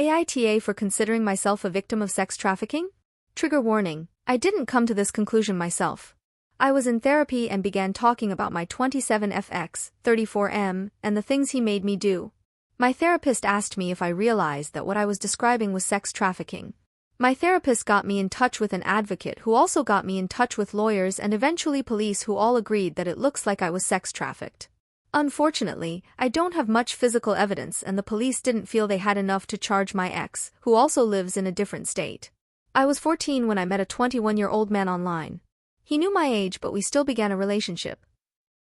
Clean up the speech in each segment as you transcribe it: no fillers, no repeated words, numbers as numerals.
AITA for considering myself a victim of sex trafficking? Trigger warning, I didn't come to this conclusion myself. I was in therapy and began talking about my 27FX, 34M, and the things he made me do. My therapist asked me if I realized that what I was describing was sex trafficking. My therapist got me in touch with an advocate who also got me in touch with lawyers and eventually police who all agreed that it looks like I was sex trafficked. Unfortunately, I don't have much physical evidence and the police didn't feel they had enough to charge my ex, who also lives in a different state. I was 14 when I met a 21-year-old man online. He knew my age but we still began a relationship.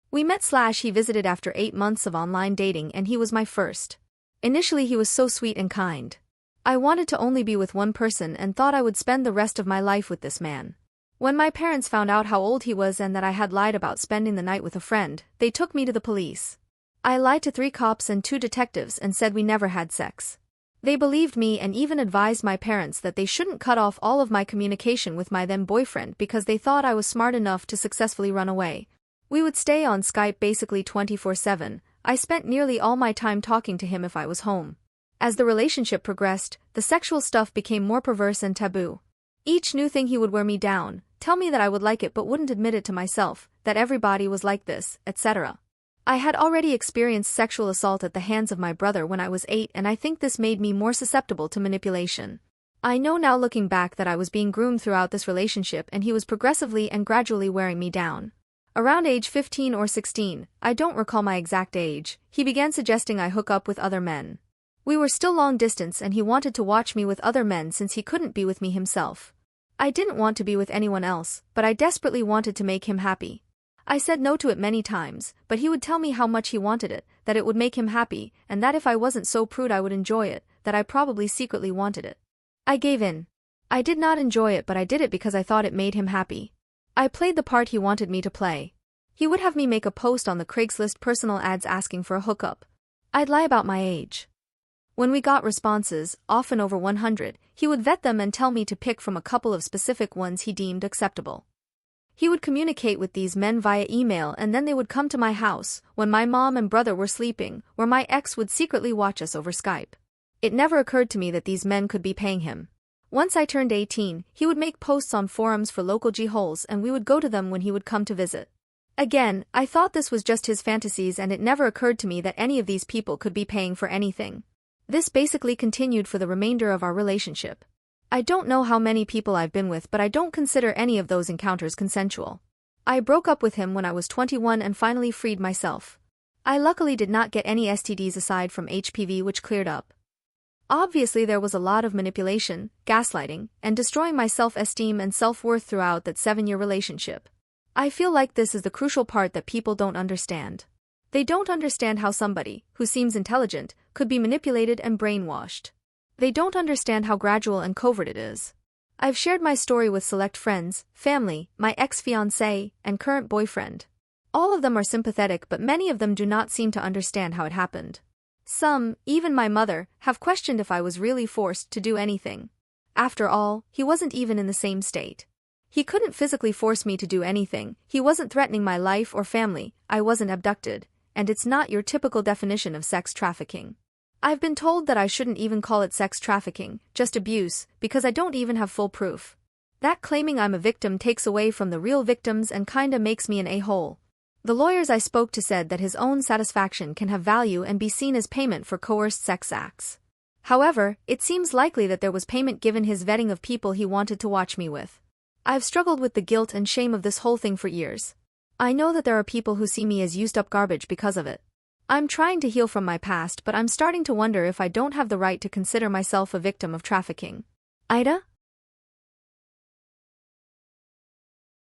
We met/he visited after 8 months of online dating and he was my first. Initially he was so sweet and kind. I wanted to only be with one person and thought I would spend the rest of my life with this man. When my parents found out how old he was and that I had lied about spending the night with a friend, they took me to the police. I lied to 3 cops and 2 detectives and said we never had sex. They believed me and even advised my parents that they shouldn't cut off all of my communication with my then boyfriend because they thought I was smart enough to successfully run away. We would stay on Skype basically 24/7. I spent nearly all my time talking to him if I was home. As the relationship progressed, the sexual stuff became more perverse and taboo. Each new thing he would wear me down, tell me that I would like it but wouldn't admit it to myself, that everybody was like this, etc. I had already experienced sexual assault at the hands of my brother when I was 8 and I think this made me more susceptible to manipulation. I know now looking back that I was being groomed throughout this relationship and he was progressively and gradually wearing me down. Around age 15 or 16, I don't recall my exact age, he began suggesting I hook up with other men. We were still long distance and he wanted to watch me with other men since he couldn't be with me himself. I didn't want to be with anyone else, but I desperately wanted to make him happy. I said no to it many times, but he would tell me how much he wanted it, that it would make him happy, and that if I wasn't so prude I would enjoy it, that I probably secretly wanted it. I gave in. I did not enjoy it but I did it because I thought it made him happy. I played the part he wanted me to play. He would have me make a post on the Craigslist personal ads asking for a hookup. I'd lie about my age. When we got responses, often over 100, he would vet them and tell me to pick from a couple of specific ones he deemed acceptable. He would communicate with these men via email and then they would come to my house, when my mom and brother were sleeping, where my ex would secretly watch us over Skype. It never occurred to me that these men could be paying him. Once I turned 18, he would make posts on forums for local G-holes and we would go to them when he would come to visit. Again, I thought this was just his fantasies and it never occurred to me that any of these people could be paying for anything. This basically continued for the remainder of our relationship. I don't know how many people I've been with but I don't consider any of those encounters consensual. I broke up with him when I was 21 and finally freed myself. I luckily did not get any STDs aside from HPV which cleared up. Obviously there was a lot of manipulation, gaslighting, and destroying my self-esteem and self-worth throughout that 7-year relationship. I feel like this is the crucial part that people don't understand. They don't understand how somebody, who seems intelligent, could be manipulated and brainwashed. They don't understand how gradual and covert it is. I've shared my story with select friends, family, my ex-fiancé, and current boyfriend. All of them are sympathetic but many of them do not seem to understand how it happened. Some, even my mother, have questioned if I was really forced to do anything. After all, he wasn't even in the same state. He couldn't physically force me to do anything, he wasn't threatening my life or family, I wasn't abducted, and it's not your typical definition of sex trafficking. I've been told that I shouldn't even call it sex trafficking, just abuse, because I don't even have full proof. That claiming I'm a victim takes away from the real victims and kinda makes me an a-hole. The lawyers I spoke to said that his own satisfaction can have value and be seen as payment for coerced sex acts. However, it seems likely that there was payment given his vetting of people he wanted to watch me with. I've struggled with the guilt and shame of this whole thing for years. I know that there are people who see me as used-up garbage because of it. I'm trying to heal from my past but I'm starting to wonder if I don't have the right to consider myself a victim of trafficking. AITA?